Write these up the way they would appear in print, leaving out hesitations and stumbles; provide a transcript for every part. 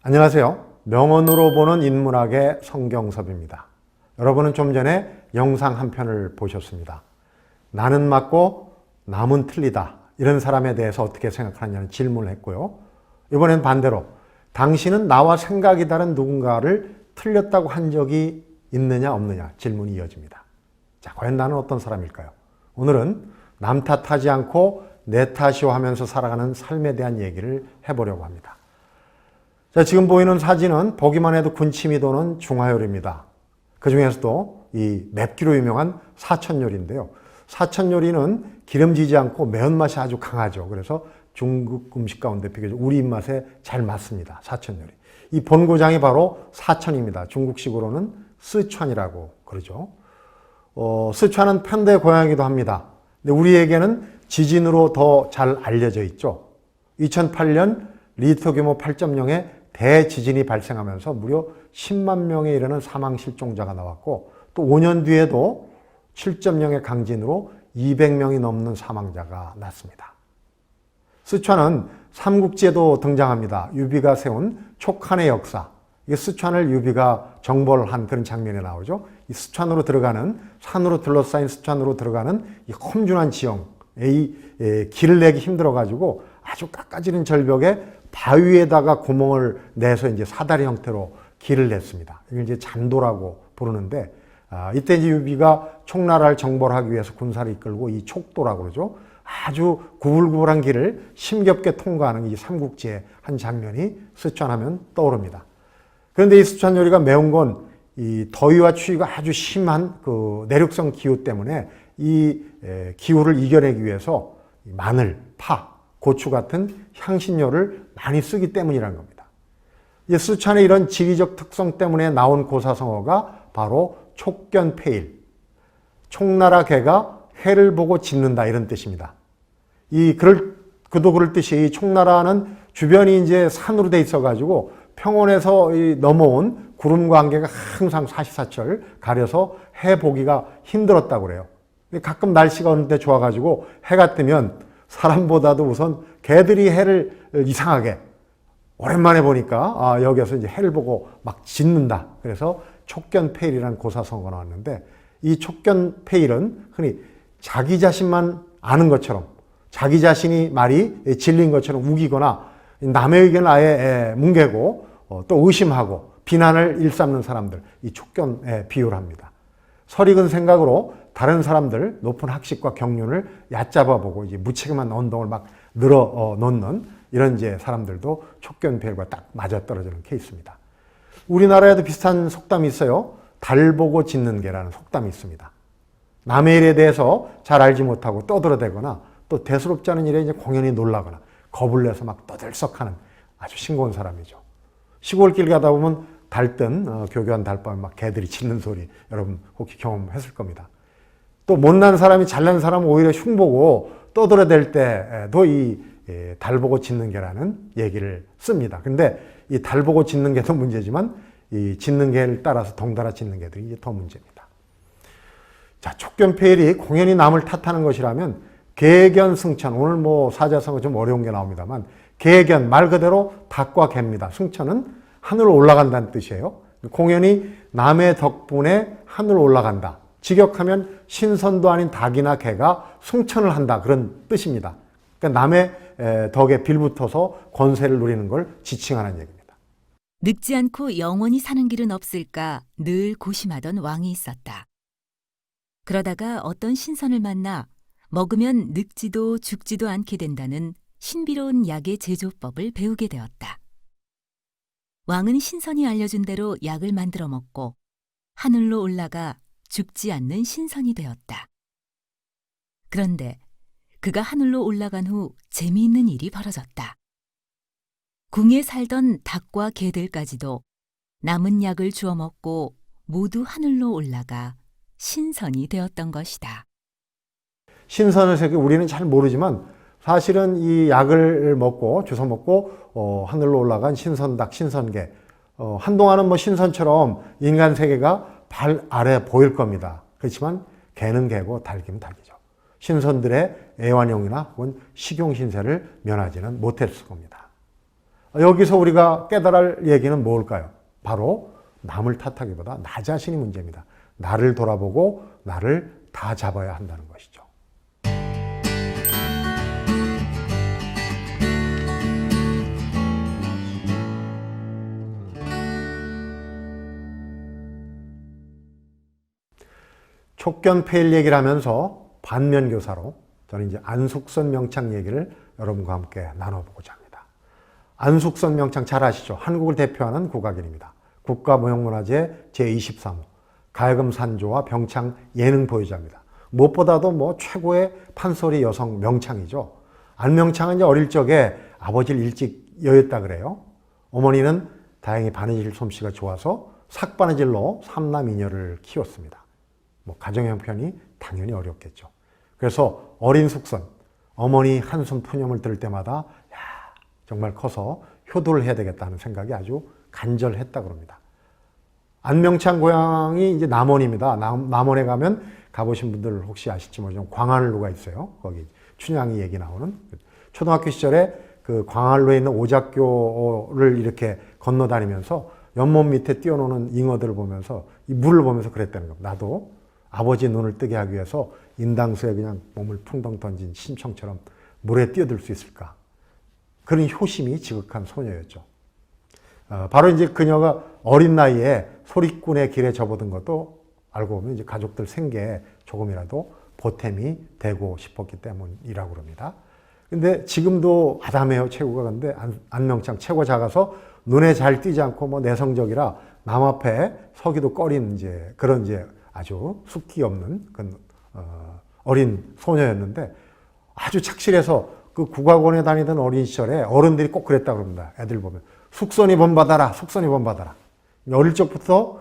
안녕하세요. 명언으로 보는 인문학의 성경섭입니다. 여러분은 좀 전에 영상 한 편을 보셨습니다. 나는 맞고 남은 틀리다. 이런 사람에 대해서 어떻게 생각하느냐는 질문을 했고요. 이번엔 반대로 당신은 나와 생각이 다른 누군가를 틀렸다고 한 적이 있느냐 없느냐 질문이 이어집니다. 자, 과연 나는 어떤 사람일까요? 오늘은 남 탓하지 않고 내 탓이오 하면서 살아가는 삶에 대한 얘기를 해보려고 합니다. 자, 지금 보이는 사진은 보기만 해도 군침이 도는 중화요리입니다. 그 중에서도 이 맵기로 유명한 사천요리인데요. 사천요리는 기름지지 않고 매운맛이 아주 강하죠. 그래서 중국 음식 가운데 비교적 우리 입맛에 잘 맞습니다. 사천요리. 이 본고장이 바로 사천입니다. 중국식으로는 쓰촨이라고 그러죠. 쓰촨은 편대 고향이기도 합니다. 근데 우리에게는 지진으로 더 잘 알려져 있죠. 2008년 리히터 규모 8.0의 대지진이 발생하면서 무려 10만 명에 이르는 사망 실종자가 나왔고, 또 5년 뒤에도 7.0의 강진으로 200명이 넘는 사망자가 났습니다. 쓰촨은 삼국지에도 등장합니다. 유비가 세운 촉한의 역사. 이게 쓰촨을 유비가 정벌을 한 그런 장면에 나오죠. 이 쓰촨으로 들어가는, 산으로 둘러싸인 쓰촨으로 들어가는 이 험준한 지형, 이 길을 내기 힘들어가지고 아주 깎아지는 절벽에 바위에다가 구멍을 내서 이제 사다리 형태로 길을 냈습니다. 이걸 이제 잔도라고 부르는데, 이때 이제 유비가 총나라를 정벌하기 위해서 군사를 이끌고 이 촉도라고 그러죠. 아주 구불구불한 길을 힘겹게 통과하는 이 삼국지의 한 장면이 쓰촨하면 떠오릅니다. 그런데 이 쓰촨 요리가 매운 건 이 더위와 추위가 아주 심한 그 내륙성 기후 때문에 이 기후를 이겨내기 위해서 마늘, 파, 고추 같은 향신료를 많이 쓰기 때문이라는 겁니다. 쓰촨의 이런 지리적 특성 때문에 나온 고사성어가 바로 촉견폐일, 총나라 개가 해를 보고 짖는다 이런 뜻입니다. 그도 그럴 듯이 총나라는 주변이 이제 산으로 돼 있어가지고 평원에서 넘어온 구름과 안개가 항상 사시사철 가려서 해 보기가 힘들었다고 그래요. 가끔 날씨가 어느 때 좋아가지고 해가 뜨면 사람보다도 우선 개들이 해를 이상하게 오랜만에 보니까 여기서 이제 해를 보고 막 짖는다. 그래서 촉견폐일이라는 고사성어가 나왔는데, 이 촉견폐일은 흔히 자기 자신만 아는 것처럼, 자기 자신이 말이 진리인 것처럼 우기거나 남의 의견을 아예 뭉개고 또 의심하고 비난을 일삼는 사람들, 이 촉견에 비유를 합니다. 설익은 생각으로 다른 사람들 높은 학식과 경륜을 얕잡아보고 이제 무책임한 언동을 막 늘어 놓는 이런 이제 사람들도 촉견폐일과 딱 맞아떨어지는 케이스입니다. 우리나라에도 비슷한 속담이 있어요. 달 보고 짖는 개라는 속담이 있습니다. 남의 일에 대해서 잘 알지 못하고 떠들어대거나 또 대수롭지 않은 일에 이제 공연히 놀라거나 겁을 내서 막 떠들썩하는 아주 싱거운 사람이죠. 시골길 가다 보면 달뜬 교교한 달밤에 막 개들이 짖는 소리 여러분 혹시 경험했을 겁니다. 또 못난 사람이 잘난 사람은 오히려 흉보고 떠들어댈 때도 이 달 보고 짖는 개라는 얘기를 씁니다. 근데 이 달 보고 짖는 개도 문제지만 이 짖는 개를 따라서 덩달아 짖는 개들이 이제 더 문제입니다. 자, 촉견폐일이 공연히 남을 탓하는 것이라면 개견승천, 오늘 뭐 사자성어 좀 어려운 게 나옵니다만 개견 말 그대로 닭과 개입니다. 승천은 하늘로 올라간다는 뜻이에요. 공연히 남의 덕분에 하늘로 올라간다. 직역하면 신선도 아닌 닭이나 개가 승천을 한다 그런 뜻입니다. 그러니까 남의 덕에 빌붙어서 권세를 누리는 걸 지칭하는 얘기입니다. 늙지 않고 영원히 사는 길은 없을까 늘 고심하던 왕이 있었다. 그러다가 어떤 신선을 만나 먹으면 늙지도 죽지도 않게 된다는 신비로운 약의 제조법을 배우게 되었다. 왕은 신선이 알려준 대로 약을 만들어 먹고 하늘로 올라가 죽지 않는 신선이 되었다. 그런데 그가 하늘로 올라간 후 재미있는 일이 벌어졌다. 궁에 살던 닭과 개들까지도 남은 약을 주워 먹고 모두 하늘로 올라가 신선이 되었던 것이다. 신선을 새겨 우리는 잘 모르지만 사실은 이 약을 먹고 주워 먹고 하늘로 올라간 신선닭, 신선개, 한동안은 뭐 신선처럼 인간 세계가 발 아래 보일 겁니다. 그렇지만 개는 개고 닭이면 닭이죠. 신선들의 애완용이나 혹은 식용신세를 면하지는 못했을 겁니다. 여기서 우리가 깨달을 할 얘기는 뭘까요? 바로 남을 탓하기보다 나 자신이 문제입니다. 나를 돌아보고 나를 다 잡아야 한다는 것이죠. 촉견폐일 얘기를 하면서 반면교사로 저는 이제 안숙선 명창 얘기를 여러분과 함께 나눠보고자 합니다. 안숙선 명창 잘 아시죠? 한국을 대표하는 국악인입니다. 국가무형문화재 제23호 가야금산조와 병창 예능 보유자입니다. 무엇보다도 최고의 판소리 여성 명창이죠. 안명창은 이제 어릴 적에 아버지를 일찍 여였다 그래요. 어머니는 다행히 바느질 솜씨가 좋아서 삭바느질로 삼남 이녀를 키웠습니다. 가정 형편이 당연히 어렵겠죠. 그래서 어린 숙선, 어머니 한숨 푸념을 들을 때마다 정말 커서 효도를 해야 되겠다는 생각이 아주 간절했다 그럽니다. 안명창 고향이 이제 남원입니다. 남원에 가면 가보신 분들 혹시 아실지 모르지만 광안루가 있어요. 거기 춘향이 얘기 나오는. 초등학교 시절에 그 광안루에 있는 오작교를 이렇게 건너다니면서 연못 밑에 뛰어노는 잉어들을 보면서 이 물을 보면서 그랬다는 겁니다. 나도 아버지 눈을 뜨게 하기 위해서 인당수에 그냥 몸을 풍덩 던진 심청처럼 물에 뛰어들 수 있을까? 그런 효심이 지극한 소녀였죠. 바로 이제 그녀가 어린 나이에 소리꾼의 길에 접어든 것도 알고 보면 이제 가족들 생계에 조금이라도 보탬이 되고 싶었기 때문이라고 그럽니다. 근데 지금도 아담해요, 체구가. 근데 안명창 체구가 작아서 눈에 잘 띄지 않고 내성적이라 남 앞에 서기도 꺼린 그런 아주 숙기 없는 그런 어린 소녀였는데 아주 착실해서 그 국악원에 다니던 어린 시절에 어른들이 꼭 그랬다고 그럽니다. 애들 보면 숙선이 본받아라, 숙선이 본받아라. 어릴 적부터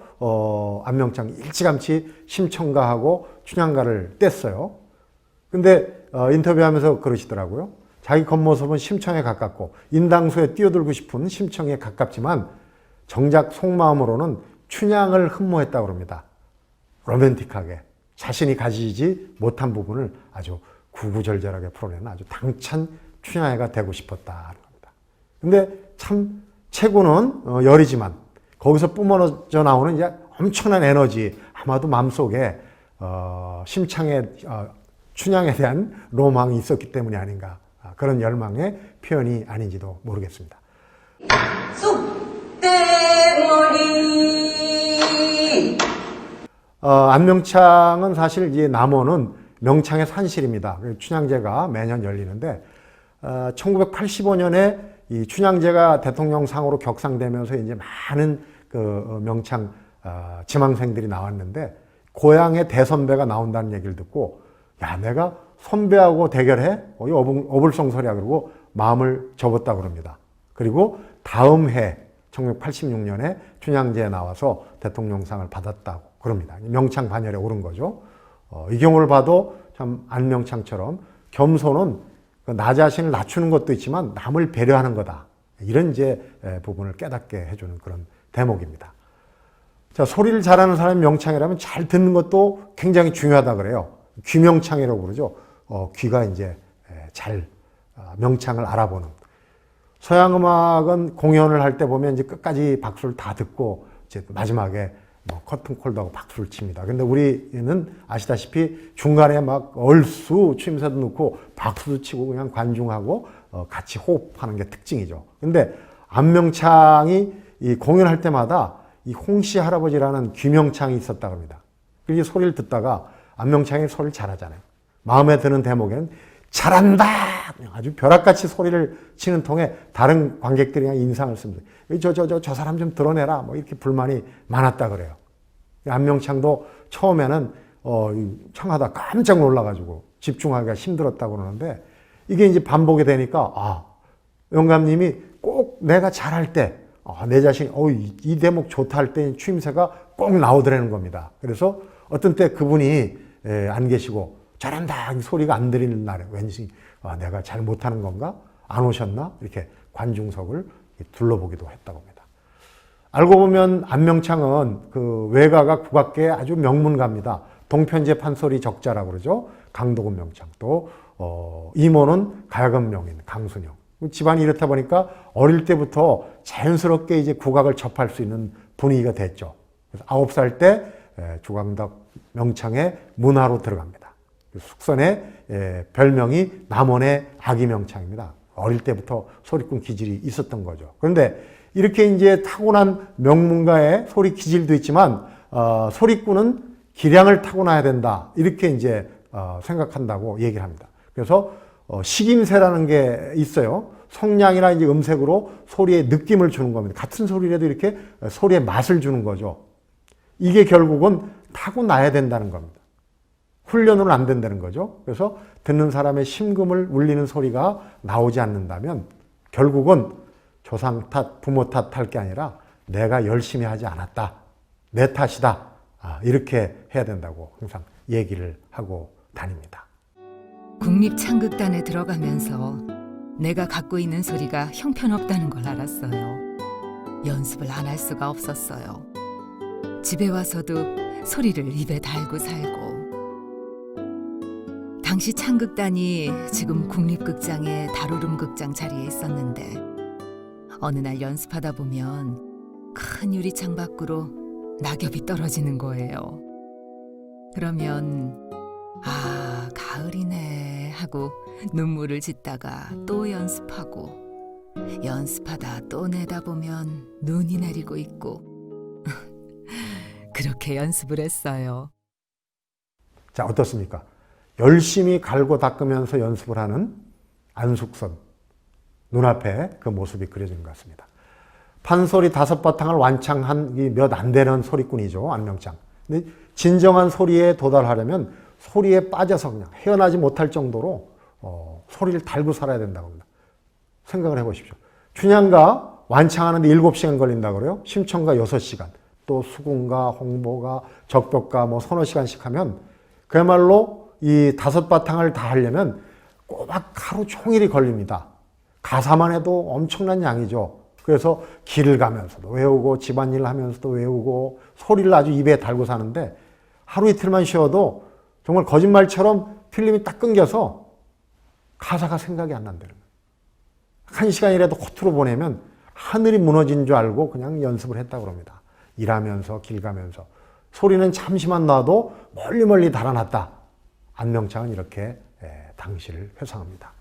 안명창이 일찌감치 심청가하고 춘향가를 뗐어요. 근데 인터뷰하면서 그러시더라고요. 자기 겉모습은 심청에 가깝고 인당수에 뛰어들고 싶은 심청에 가깝지만 정작 속마음으로는 춘향을 흠모했다고 합니다. 로맨틱하게 자신이 가지지 못한 부분을 아주 구구절절하게 풀어내는 아주 당찬 춘향이가 되고 싶었다는 겁니다. 근데 참 체구는 열이지만 거기서 뿜어져 나오는 이제 엄청난 에너지, 아마도 마음속에 춘향에 대한 로망이 있었기 때문이 아닌가, 그런 열망의 표현이 아닌지도 모르겠습니다. 쑥대머리 안명창은 사실 이 남원은 명창의 산실입니다. 춘향제가 매년 열리는데 1985년에 이 춘향제가 대통령상으로 격상되면서 이제 많은 그 명창 지망생들이 나왔는데 고향의 대선배가 나온다는 얘기를 듣고 내가 선배하고 대결해? 어불성설이야. 그러고 마음을 접었다고 그럽니다. 그리고 다음 해 1986년에 춘향제에 나와서 대통령상을 받았다고 그럽니다. 명창 반열에 오른 거죠. 이 경우를 봐도 참 안명창처럼 겸손은 나 자신을 낮추는 것도 있지만 남을 배려하는 거다. 이런 부분을 깨닫게 해주는 그런 대목입니다. 자, 소리를 잘하는 사람이 명창이라면 잘 듣는 것도 굉장히 중요하다 그래요. 귀명창이라고 그러죠. 귀가 잘 명창을 알아보는. 서양 음악은 공연을 할 때 보면 끝까지 박수를 다 듣고 마지막에 커튼콜도 하고 박수를 칩니다. 근데 우리는 아시다시피 중간에 얼쑤 추임새도 넣고 박수도 치고 그냥 관중하고 같이 호흡하는 게 특징이죠. 근데 안명창이 이 공연할 때마다 이 홍씨 할아버지라는 귀명창이 있었다고 합니다. 이 소리를 듣다가 안명창이 소리를 잘하잖아요. 마음에 드는 대목에는 잘한다! 아주 벼락같이 소리를 치는 통에 다른 관객들이 그냥 인상을 씁니다. 저 사람 좀 드러내라. 이렇게 불만이 많았다 그래요. 안명창도 처음에는 청하다 깜짝 놀라가지고 집중하기가 힘들었다고 그러는데 이게 이제 반복이 되니까 영감님이 꼭 내가 잘할 때 내 자신이 이 대목 좋다 할 때 추임새가 꼭 나오더라는 겁니다. 그래서 어떤 때 그분이 안 계시고 잘한다 소리가 안 들리는 날에 왠지 내가 잘 못하는 건가? 안 오셨나? 이렇게 관중석을 둘러보기도 했다고 합니다. 알고 보면 안명창은 그 외가가 국악계의 아주 명문가입니다. 동편제 판소리 적자라고 그러죠. 강도군 명창. 또 이모는 가야금 명인 강순영. 집안이 이렇다 보니까 어릴 때부터 자연스럽게 이제 국악을 접할 수 있는 분위기가 됐죠. 그래서 9살 때 주광덕 명창의 문화로 들어갑니다. 숙선의 별명이 남원의 아기 명창입니다. 어릴 때부터 소리꾼 기질이 있었던 거죠. 그런데 이렇게 이제 타고난 명문가의 소리 기질도 있지만 소리꾼은 기량을 타고나야 된다. 이렇게 이제 생각한다고 얘기를 합니다. 그래서 식임새라는 게 있어요. 성량이나 이제 음색으로 소리에 느낌을 주는 겁니다. 같은 소리라도 이렇게 소리에 맛을 주는 거죠. 이게 결국은 타고나야 된다는 겁니다. 훈련으로는 안 된다는 거죠. 그래서 듣는 사람의 심금을 울리는 소리가 나오지 않는다면 결국은 조상 탓, 부모 탓할 게 아니라 내가 열심히 하지 않았다. 내 탓이다. 이렇게 해야 된다고 항상 얘기를 하고 다닙니다. 국립창극단에 들어가면서 내가 갖고 있는 소리가 형편없다는 걸 알았어요. 연습을 안 할 수가 없었어요. 집에 와서도 소리를 입에 달고 살고. 당시 창극단이 지금 국립극장의 다루름극장 자리에 있었는데 어느 날 연습하다 보면 큰 유리창 밖으로 낙엽이 떨어지는 거예요. 그러면 가을이네 하고 눈물을 짓다가 또 연습하고 연습하다 또 내다보면 눈이 내리고 있고 그렇게 연습을 했어요. 자, 어떻습니까? 열심히 갈고 닦으면서 연습을 하는 안숙선. 눈앞에 그 모습이 그려진 것 같습니다. 판소리 5바탕을 완창한 몇 안 되는 소리꾼이죠. 안명창. 근데 진정한 소리에 도달하려면 소리에 빠져서 그냥 헤어나지 못할 정도로 소리를 달고 살아야 된다고 합니다. 생각을 해보십시오. 춘향가 완창하는데 7시간 걸린다고 그래요. 심청가 6시간. 또 수궁가, 홍보가, 적벽가 뭐 서너 시간씩 하면 그야말로 이 5바탕을 다 하려면 꼬박 하루 종일이 걸립니다. 가사만 해도 엄청난 양이죠. 그래서 길을 가면서도 외우고 집안일 하면서도 외우고 소리를 아주 입에 달고 사는데 하루 이틀만 쉬어도 정말 거짓말처럼 필름이 딱 끊겨서 가사가 생각이 안 난다는 거예요. 1시간이라도 허투루 보내면 하늘이 무너진 줄 알고 그냥 연습을 했다고 합니다. 일하면서 길 가면서 소리는 잠시만 놔도 멀리 달아났다. 안명창은 이렇게 당시를 회상합니다.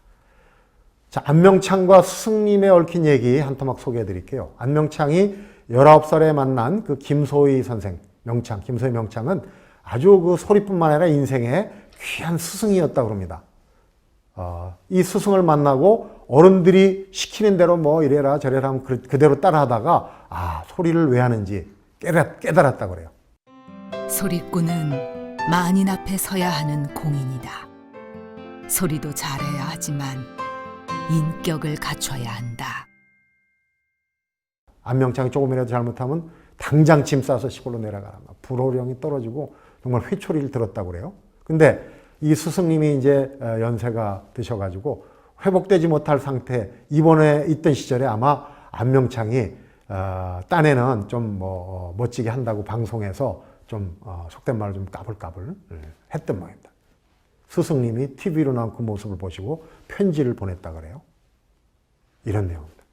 자, 안명창과 스승님의 얽힌 얘기 한 토막 소개해 드릴게요. 안명창이 19살에 만난 그 김소희 선생, 명창, 김소희 명창은 아주 그 소리뿐만 아니라 인생의 귀한 스승이었다고 합니다. 이 스승을 만나고 어른들이 시키는 대로 뭐 이래라 저래라 하면 그대로 따라 하다가 소리를 왜 하는지 깨달았다고 그래요. 소리꾼은 만인 앞에 서야 하는 공인이다. 소리도 잘해야 하지만 인격을 갖춰야 한다. 안명창이 조금이라도 잘못하면 당장 짐 싸서 시골로 내려가라. 불호령이 떨어지고 정말 회초리를 들었다고 그래요. 근데 이 스승님이 이제 연세가 드셔가지고 회복되지 못할 상태, 입원해 있던 시절에 아마 안명창이 딴에는 좀 멋지게 한다고 방송에서 좀 속된 말로 좀 까불까불 했던 모양입니다. 스승님이 TV로 나온 그 모습을 보시고 편지를 보냈다 그래요. 이런 내용입니다.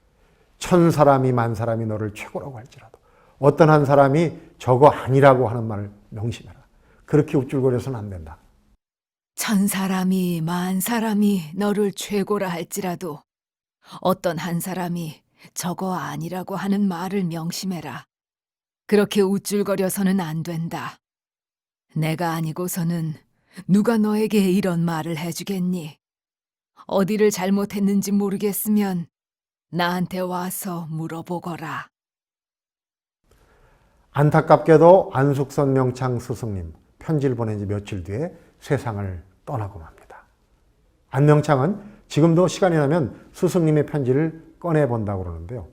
1000사람이 10,000사람이 너를 최고라고 할지라도 어떤 한 사람이 저거 아니라고 하는 말을 명심해라. 그렇게 우쭐거려서는 안 된다. 1000사람이 10,000사람이 너를 최고라 할지라도 어떤 한 사람이 저거 아니라고 하는 말을 명심해라. 그렇게 우쭐거려서는 안 된다. 내가 아니고서는 누가 너에게 이런 말을 해주겠니? 어디를 잘못했는지 모르겠으면 나한테 와서 물어보거라. 안타깝게도 안숙선 명창 스승님 편지를 보낸 지 며칠 뒤에 세상을 떠나고 맙니다. 안명창은 지금도 시간이 나면 스승님의 편지를 꺼내본다고 그러는데요.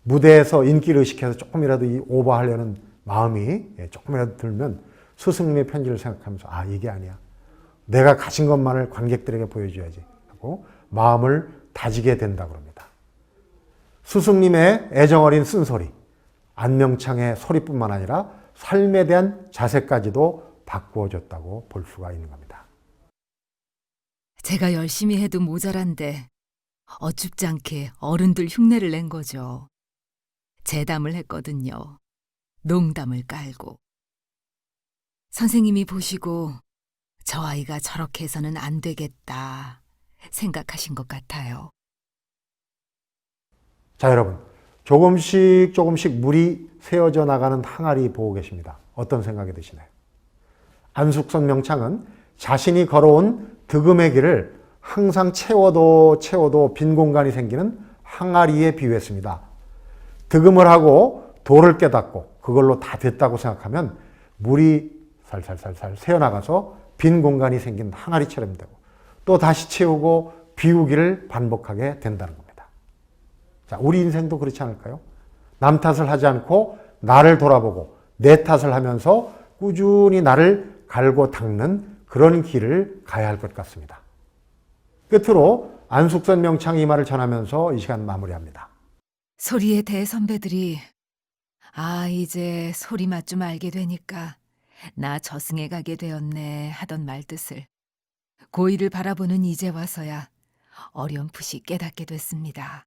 무대에서 인기를 의식해서 조금이라도 이 오버하려는 마음이 조금이라도 들면 스승님의 편지를 생각하면서 이게 아니야. 내가 가진 것만을 관객들에게 보여줘야지 하고 마음을 다지게 된다고 합니다. 스승님의 애정어린 쓴소리, 안명창의 소리뿐만 아니라 삶에 대한 자세까지도 바꾸어줬다고 볼 수가 있는 겁니다. 제가 열심히 해도 모자란데 어줍지 않게 어른들 흉내를 낸 거죠. 재담을 했거든요. 농담을 깔고. 선생님이 보시고 저 아이가 저렇게 해서는 안 되겠다 생각하신 것 같아요. 자, 여러분. 조금씩 조금씩 물이 새어져 나가는 항아리 보고 계십니다. 어떤 생각이 드시나요? 안숙선 명창은 자신이 걸어온 득음의 길을 항상 채워도 빈 공간이 생기는 항아리에 비유했습니다. 득음을 하고 도를 깨닫고 그걸로 다 됐다고 생각하면 물이 살살살살 새어나가서 빈 공간이 생긴 항아리처럼 되고 또 다시 채우고 비우기를 반복하게 된다는 겁니다. 자, 우리 인생도 그렇지 않을까요? 남 탓을 하지 않고 나를 돌아보고 내 탓을 하면서 꾸준히 나를 갈고 닦는 그런 길을 가야 할 것 같습니다. 끝으로 안숙선 명창이 이 말을 전하면서 이 시간 마무리합니다. 소리의 대선배들이 이제 소리 맛 좀 알게 되니까 나 저승에 가게 되었네 하던 말뜻을 고이를 바라보는 이제 와서야 어렴풋이 깨닫게 됐습니다.